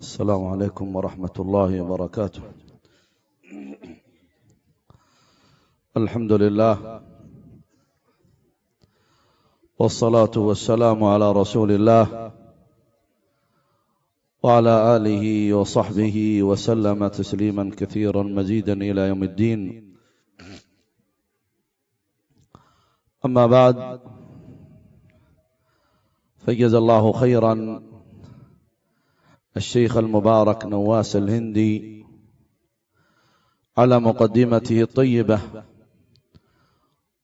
السلام عليكم ورحمة الله وبركاته. الحمد لله والصلاة والسلام على رسول الله وعلى آله وصحبه وسلم تسليما كثيرا مزيدا إلى يوم الدين. أما بعد، فجزا الله خيرا الشيخ المبارك نواس الهندي على مقدمته الطيبة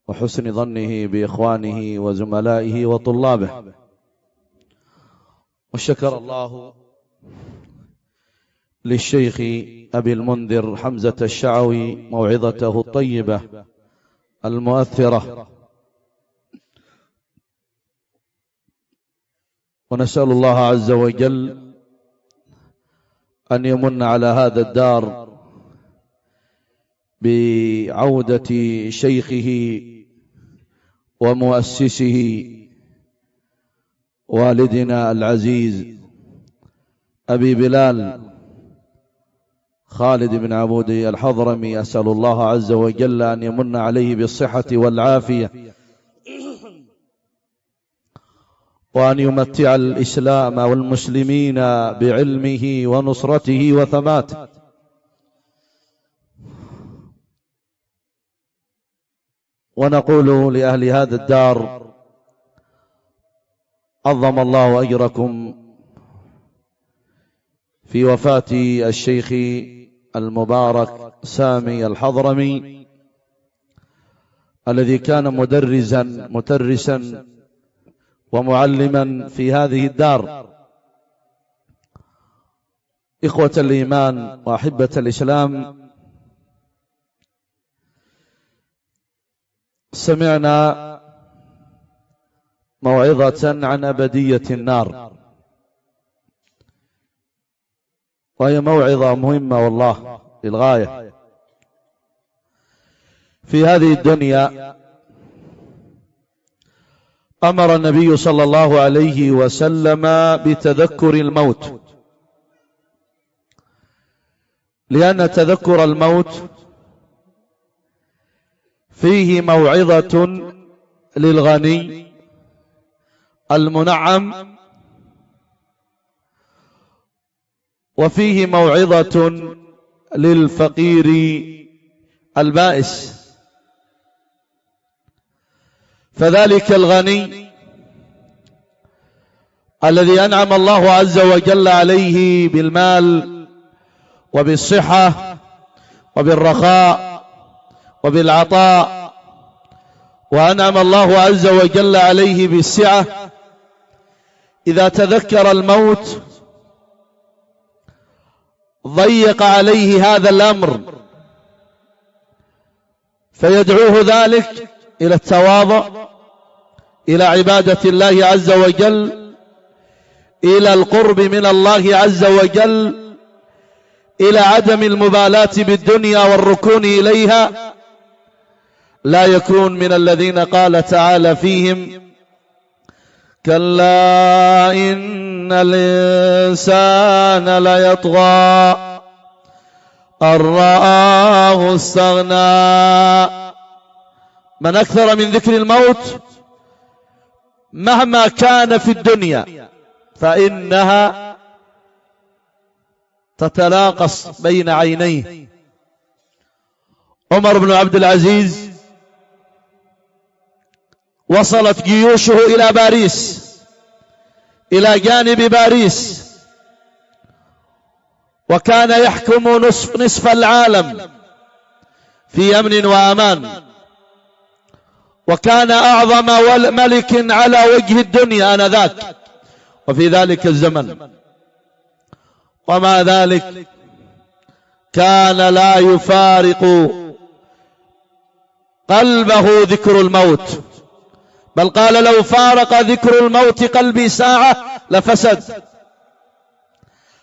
وحسن ظنه بإخوانه وزملائه وطلابه، وشكر الله للشيخ أبي المنذر حمزة الشعوي موعظته الطيبة المؤثرة، ونسأل الله عز وجل أن يمن على هذا الدار بعودة شيخه ومؤسسه والدنا العزيز أبي بلال خالد بن عبودي الحضرمي. أسأل الله عز وجل أن يمن عليه بالصحة والعافية، وأن يمتع الإسلام والمسلمين بعلمه ونصرته وثباته. ونقول لأهل هذا الدار: عظم الله أجركم في وفاة الشيخ المبارك سامي الحضرمي، الذي كان مدرسا ومعلما في هذه الدار. إخوة الإيمان وأحبة الإسلام، سمعنا موعظة عن أبدية النار، وهي موعظة مهمة والله للغاية. في هذه الدنيا أمر النبي صلى الله عليه وسلم بتذكر الموت، لأن تذكر الموت فيه موعظة للغني المنعم، وفيه موعظة للفقير البائس. فذلك الغني الذي أنعم الله عز وجل عليه بالمال وبالصحة وبالرخاء وبالعطاء، وأنعم الله عز وجل عليه بالسعة، إذا تذكر الموت ضيق عليه هذا الأمر، فيدعوه ذلك إلى التواضع، إلى عبادة الله عز وجل، إلى القرب من الله عز وجل، إلى عدم المبالاة بالدنيا والركون إليها، لا يكون من الذين قال تعالى فيهم: كلا إن الإنسان ليطغى أن رآه استغنى. من أكثر من ذكر الموت مهما كان في الدنيا فإنها تتلاقص بين عينيه. عمر بن عبد العزيز وصلت جيوشه إلى باريس، إلى جانب باريس، وكان يحكم نصف العالم في أمن وأمان، وكان أعظم ملك على وجه الدنيا آنذاك وفي ذلك الزمن. ومع ذلك كان لا يفارق قلبه ذكر الموت، بل قال: لو فارق ذكر الموت قلبي ساعة لفسد.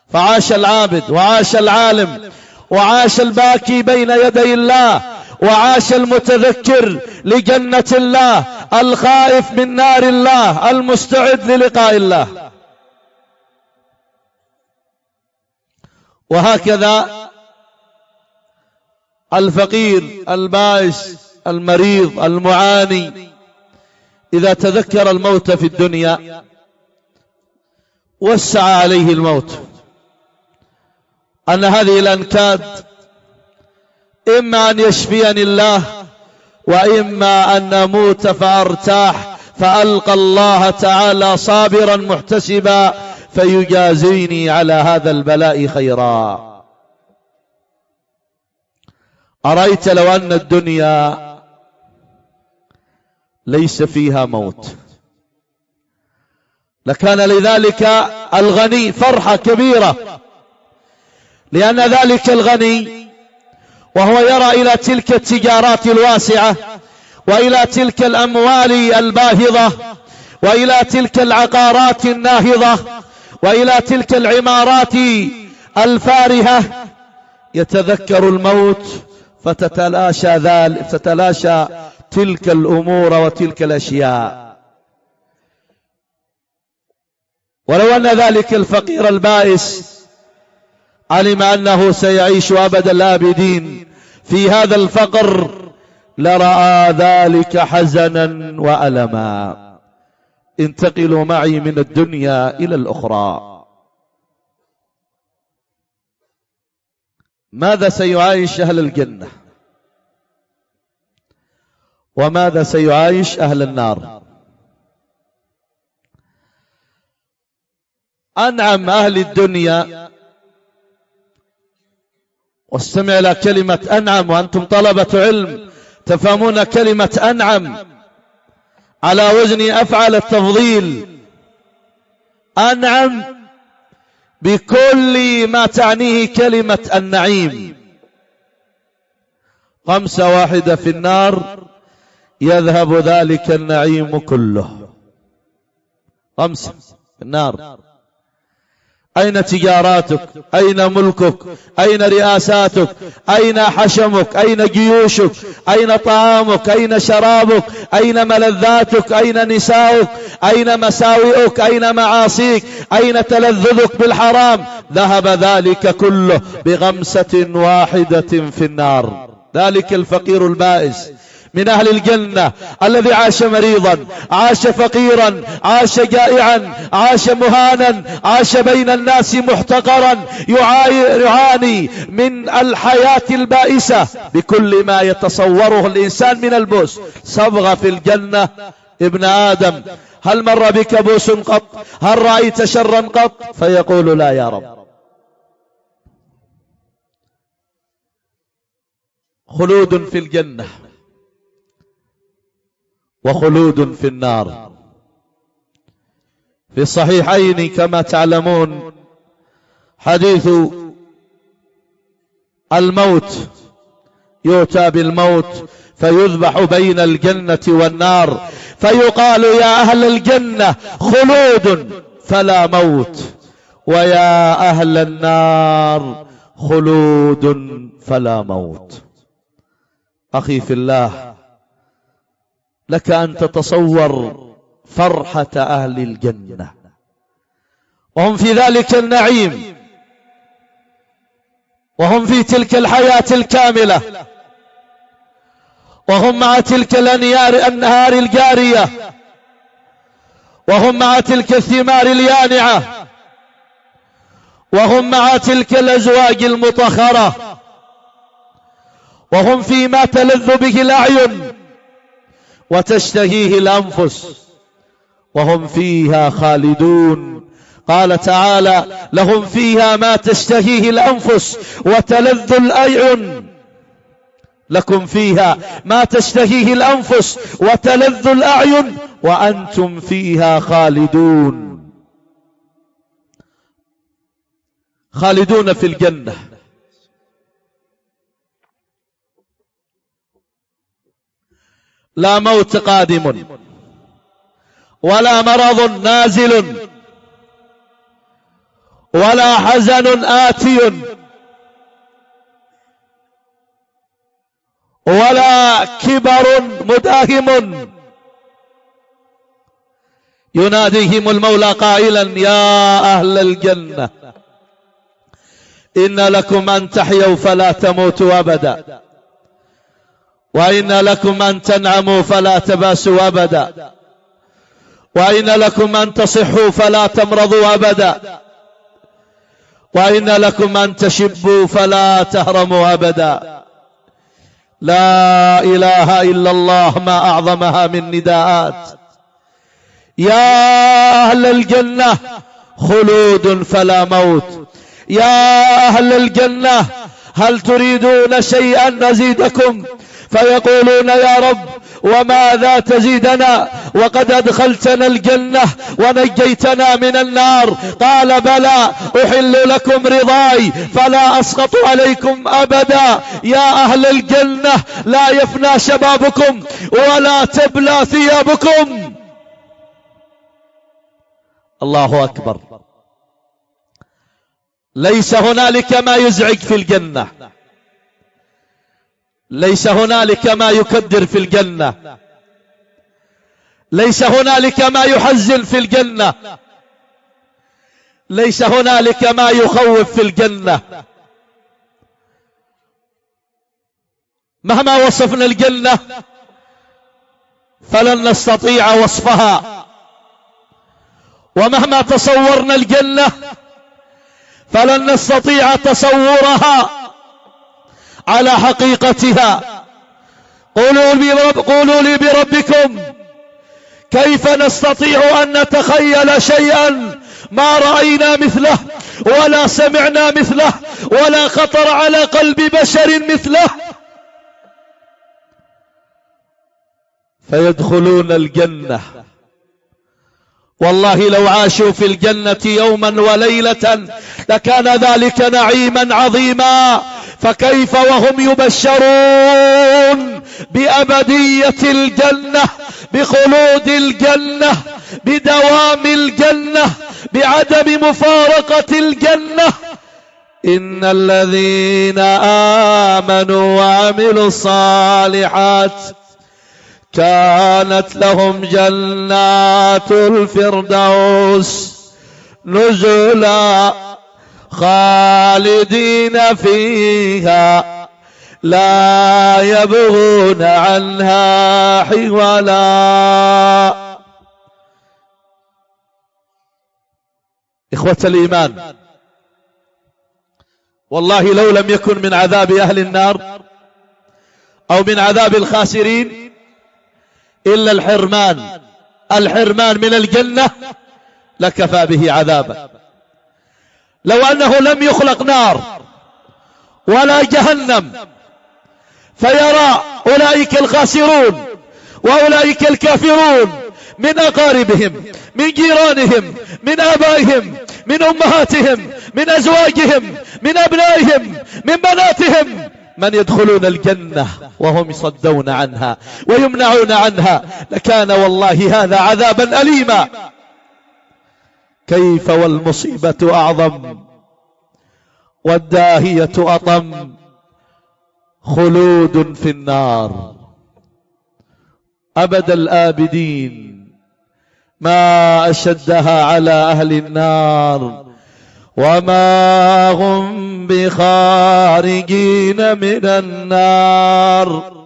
فعاش العابد، وعاش العالم، وعاش الباكي بين يدي الله، وعاش المتذكر لجنة الله، الخائف من نار الله، المستعد للقاء الله. وهكذا الفقير البائس المريض المعاني إذا تذكر الموت في الدنيا وسع عليه الموت، أن هذه الأنكاد إما أن يشفيني الله وإما أن نموت فأرتاح، فألقى الله تعالى صابرا محتسبا فيجازيني على هذا البلاء خيرا. أرأيت لو أن الدنيا ليس فيها موت، لكان لذلك الغني فرحة كبيرة، لأن ذلك الغني وهو يرى إلى تلك التجارات الواسعة وإلى تلك الأموال الباهظة وإلى تلك العقارات الناهضة وإلى تلك العمارات الفارهة، يتذكر الموت فتتلاشى تلك الأمور وتلك الأشياء. ولو أن ذلك الفقير البائس علم أنه سيعيش أبد الآبدين في هذا الفقر لرأى ذلك حزنا وألما. انتقلوا معي من الدنيا إلى الأخرى. ماذا سيعايش أهل الجنة وماذا سيعايش أهل النار؟ أنعم أهل الدنيا، واستمع إلى كلمة أنعم وأنتم طلبة علم تفهمون كلمة أنعم على وزن أفعل التفضيل. أنعم بكل ما تعنيه كلمة النعيم. 5 واحدة في النار يذهب ذلك النعيم كله. 5 في النار. أين تجاراتك؟ أين ملكك؟ أين رئاساتك؟ أين حشمك؟ أين جيوشك؟ أين طعامك؟ أين شرابك؟ أين ملذاتك؟ أين نساؤك؟ أين مساوئك؟ أين معاصيك؟ أين تلذذك بالحرام؟ ذهب ذلك كله ب5 واحدة في النار. ذلك الفقير البائس من أهل الجنة الذي عاش مريضا، عاش فقيرا، عاش جائعا، عاش مهانا، عاش بين الناس محتقرا، يعاني من الحياة البائسة بكل ما يتصوره الإنسان من البؤس. صبغ في الجنة ابن آدم: هل مر بك بؤس قط؟ هل رأيت شرا قط؟ فيقول: لا يا رب. خلود في الجنة وخلود في النار. في الصحيحين كما تعلمون حديث الموت، يؤتى بالموت فيذبح بين الجنة والنار فيقال: يا أهل الجنة خلود فلا موت، ويا أهل النار خلود فلا موت. أخي في الله، لك أن تتصور فرحة أهل الجنة وهم في ذلك النعيم، وهم في تلك الحياة الكاملة، وهم مع تلك الأنهار الجارية، وهم مع تلك الثمار اليانعة، وهم مع تلك الأزواج المطهرة، وهم فيما تلذ به الأعين وتشتهيه الأنفس، وهم فيها خالدون. قال تعالى: لهم فيها ما تشتهيه الأنفس وتلذ الأعين. لكم فيها ما تشتهيه الأنفس وتلذ الأعين وأنتم فيها خالدون. خالدون في الجنة. لا موت قادم ولا مرض نازل ولا حزن آتي ولا كبر مداهم. يناديهم المولى قائلا: يا أهل الجنة إن لكم أن تحيوا فلا تموتوا أبدا، وإن لكم أن تنعموا فلا تباسوا أبدا، وإن لكم أن تصحوا فلا تمرضوا أبدا، وإن لكم أن تشبوا فلا تهرموا أبدا. لا إله إلا الله، ما أعظمها من نداءات. يا أهل الجنة خلود فلا موت، يا أهل الجنة هل تريدون شيئا نزيدكم؟ فيقولون يا رب وماذا تزيدنا وقد أدخلتنا الجنة ونجيتنا من النار؟ قال بلى، أحل لكم رضاي فلا أسخط عليكم أبدا. يا أهل الجنة لا يفنى شبابكم ولا تبلى ثيابكم. الله أكبر. ليس هنالك ما يزعج في الجنة، ليس هنالك ما يكدر في الجنة، ليس هنالك ما يحزن في الجنة، ليس هنالك ما يخوف في الجنة. مهما وصفنا الجنة فلن نستطيع وصفها، ومهما تصورنا الجنة فلن نستطيع تصورها على حقيقتها. قولوا لي بربكم كيف نستطيع أن نتخيل شيئا ما رأينا مثله ولا سمعنا مثله ولا خطر على قلب بشر مثله؟ فيدخلون الجنة، والله لو عاشوا في الجنة يوما وليلة لكان ذلك نعيما عظيما، فكيف وهم يبشرون بأبدية الجنة، بخلود الجنة، بدوام الجنة، بعدم مفارقة الجنة. إن الذين آمنوا وعملوا الصالحات كانت لهم جنات الفردوس نزلا خالدين فيها لا يبغون عنها حولا. إخوة الإيمان، والله لو لم يكن من عذاب أهل النار أو من عذاب الخاسرين إلا الحرمان من الجنة لكفى به عذابا. لو أنه لم يخلق نار ولا جهنم فيرى أولئك الخاسرون وأولئك الكافرون من أقاربهم، من جيرانهم، من آبائهم، من أمهاتهم، من أزواجهم، من أبنائهم، من بناتهم، من يدخلون الجنة وهم يصدون عنها ويمنعون عنها، لكان والله هذا عذابا أليما. كيف والمصيبة أعظم والداهية أطم، خلود في النار أبد الآبدين. ما أشدها على أهل النار وما هم بخارجين من النار.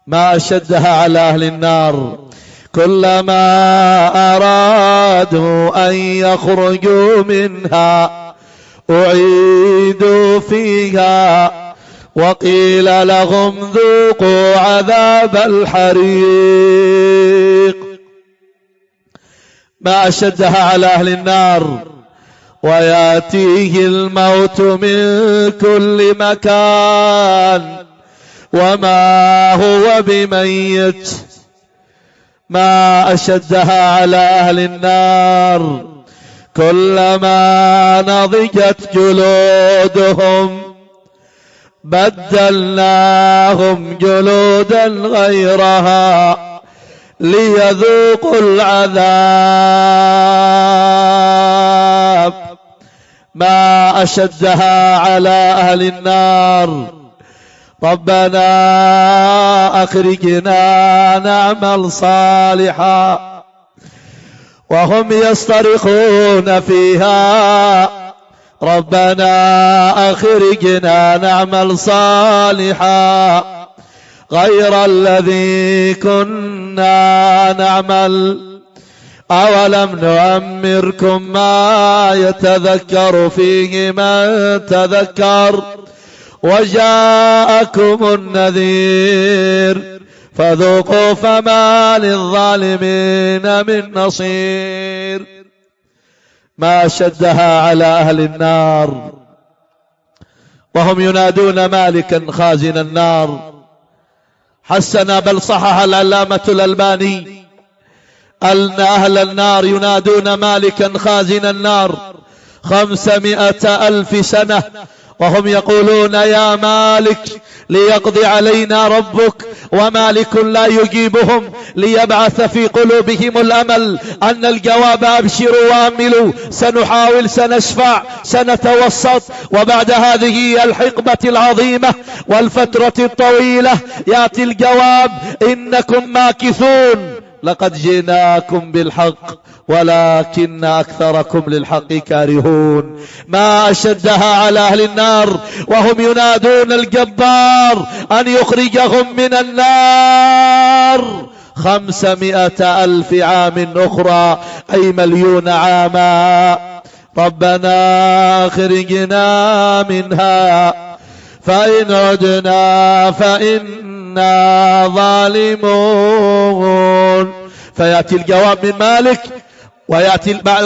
ما أشدها على أهل النار، كلما أرادوا أن يخرجوا منها أعيدوا فيها وقيل لهم ذوقوا عذاب الحريق. ما أشدها على أهل النار، ويأتيه الموت من كل مكان وما هو بميت. ما أشدها على أهل النار، كلما نضجت جلودهم بدلناهم جلودا غيرها ليذوقوا العذاب. ما أشدها على أهل النار، ربنا أخرجنا نعمل صالحا وهم يصطرخون فيها ربنا أخرجنا نعمل صالحا غير الذي كنا نعمل أولم نؤمركم ما يتذكر فيه من تذكر وجاءكم النذير فذوقوا فما للظالمين من نصير. ما شدها على أهل النار وهم ينادون مالكا خازن النار. حسن بل صحح العلامة الألباني أن أهل النار ينادون مالكا خازن النار 500,000 سنة وهم يقولون يا مالك ليقضي علينا ربك، ومالك لا يجيبهم ليبعث في قلوبهم الأمل أن الجواب أبشروا وأملوا، سنحاول، سنشفع، سنتوسط. وبعد هذه الحقبة العظيمة والفترة الطويلة يأتي الجواب إنكم ماكثون، لقد جئناكم بالحق ولكن أكثركم للحق كارهون. ما أشدها على أهل النار وهم ينادون الجبار أن يخرجهم من النار 500,000 عام أخرى، أي 1,000,000 عاما. ربنا أخرجنا منها فإن عدنا فإنا ظالمون. فيأتي الجواب من مالك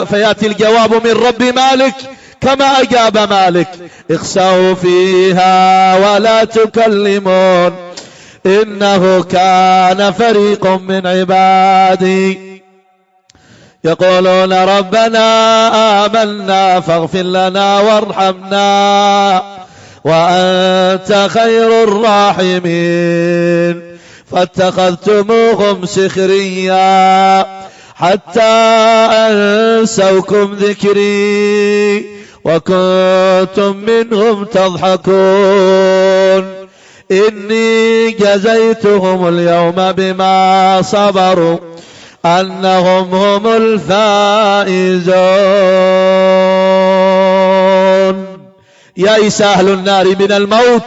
فيأتي الجواب من رب مالك كما أجاب مالك: اخسأوا فيها ولا تكلمون إنه كان فريق من عبادي يقولون ربنا آمنا فاغفر لنا وارحمنا وأنت خير الراحمين فاتخذتموهم سخريا حتى أنسوكم ذكري وكنتم منهم تضحكون إني جزيتهم اليوم بما صبروا أنهم هم الفائزون. يئس أهل النار من الموت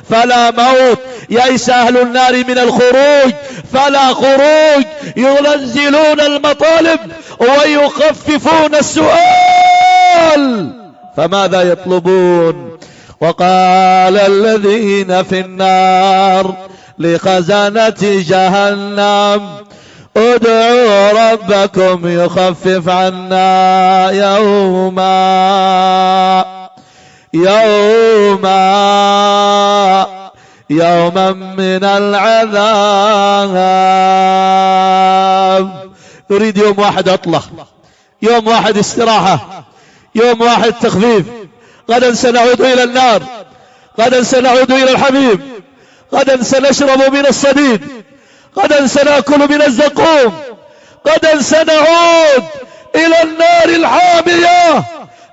فلا موت، يئس أهل النار من الخروج فلا خروج، ينزلون المطالب ويخففون السؤال، فماذا يطلبون؟ وقال الذين في النار لخزنة جهنم ادعوا ربكم يخفف عنا يوما من العذاب. نريد يوم واحد عطلة، يوم واحد استراحة، يوم واحد تخفيف. غدا سنعود إلى النار، غدا سنعود إلى الحميم، غدا سنشرب من الصديد، غدا سنأكل من الزقوم، غدا سنعود إلى النار الحامية،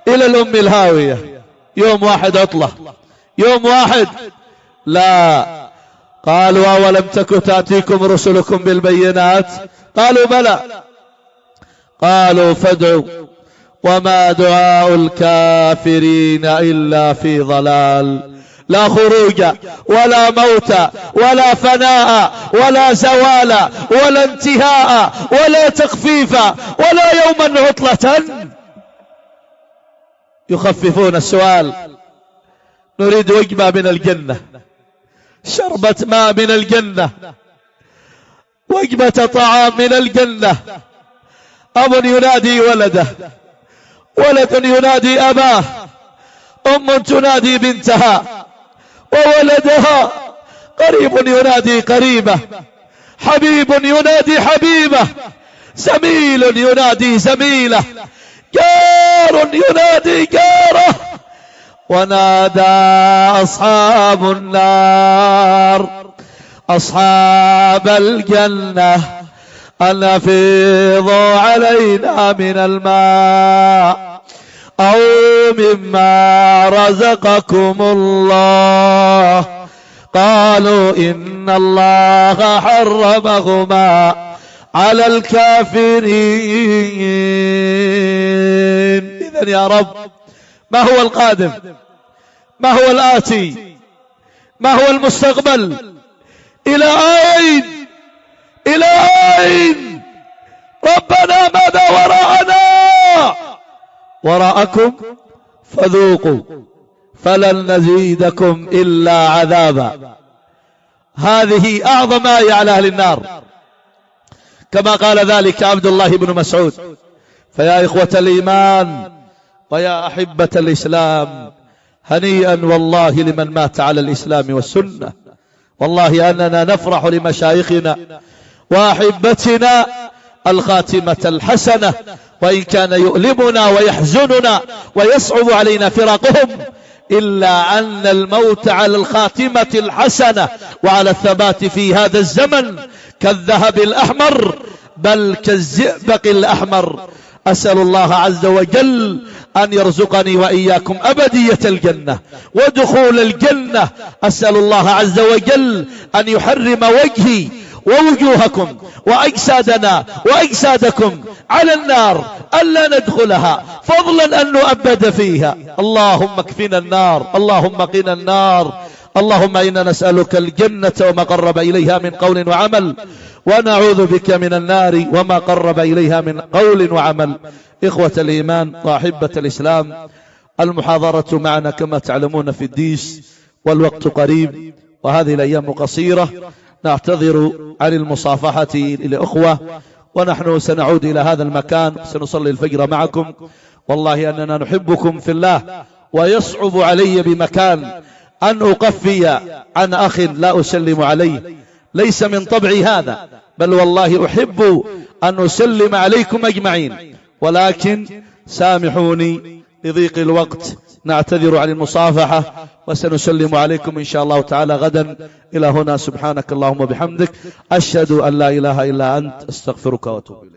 إلى الأم الهاوية. يوم واحد عطلة، يوم واحد. لا، قالوا أولم تك تأتيكم رسلكم بالبينات؟ قالوا بلى. قالوا فادعوا وما دعاء الكافرين إلا في ضلال. لا خروج ولا موت ولا فناء ولا زوال ولا انتهاء ولا تخفيف ولا يوما عطلة. يخففون السؤال. نريد وجبة من الجنة، شربة ماء من الجنة، وجبة طعام من الجنة. أب ينادي ولده، ولد ينادي أباه، أم تنادي بنتها، وولدها، قريب ينادي قريبه، حبيب ينادي حبيبه، زميل ينادي زميله، جار ينادي جاره. ونادى أصحاب النار أصحاب الجنة أن أفيضوا علينا من الماء أو مما رزقكم الله. قالوا إن الله حرمهما على الكافرين. إذن يا رب ما هو القادم؟ ما هو الآتي؟ ما هو المستقبل؟ إلى أين؟ إلى أين؟ ربنا ماذا وراءنا؟ وراءكم فذوقوا فلن نزيدكم إلا عذابا. هذه أعظم آية على أهل النار، كما قال ذلك عبد الله بن مسعود. فيا إخوة الإيمان ويا أحبة الإسلام، هنيئا والله لمن مات على الإسلام والسنة. والله أننا نفرح لمشايخنا وأحبتنا الخاتمة الحسنة، وإن كان يؤلمنا ويحزننا ويصعب علينا فراقهم، إلا أن الموت على الخاتمة الحسنة وعلى الثبات في هذا الزمن كالذهب الأحمر، بل كالزئبق الأحمر. أسأل الله عز وجل أن يرزقني وإياكم أبدية الجنة ودخول الجنة. أسأل الله عز وجل أن يحرم وجهي ووجوهكم وأجسادنا وأجسادكم على النار، ألا ندخلها فضلا أن نؤبد فيها. اللهم اكفنا النار، اللهم قنا النار. اللهم إنا نسألك الجنة وما قرب إليها من قول وعمل، ونعوذ بك من النار وما قرب إليها من قول وعمل. إخوة الإيمان وأحبة الإسلام، المحاضرة معنا كما تعلمون في الديس، والوقت قريب وهذه الأيام قصيرة. نعتذر عن المصافحة للأخوة، ونحن سنعود إلى هذا المكان سنصلي الفجر معكم. والله أننا نحبكم في الله، ويصعب علي بمكان أن أقفي عن أخ لا أسلم عليه، ليس من طبعي هذا، بل والله أحب أن أسلم عليكم أجمعين، ولكن سامحوني لضيق الوقت. نعتذر عن المصافحة، وسنسلم عليكم إن شاء الله تعالى غدا. إلى هنا، سبحانك اللهم وبحمدك، أشهد أن لا إله إلا أنت، أستغفرك وأتوب إليك.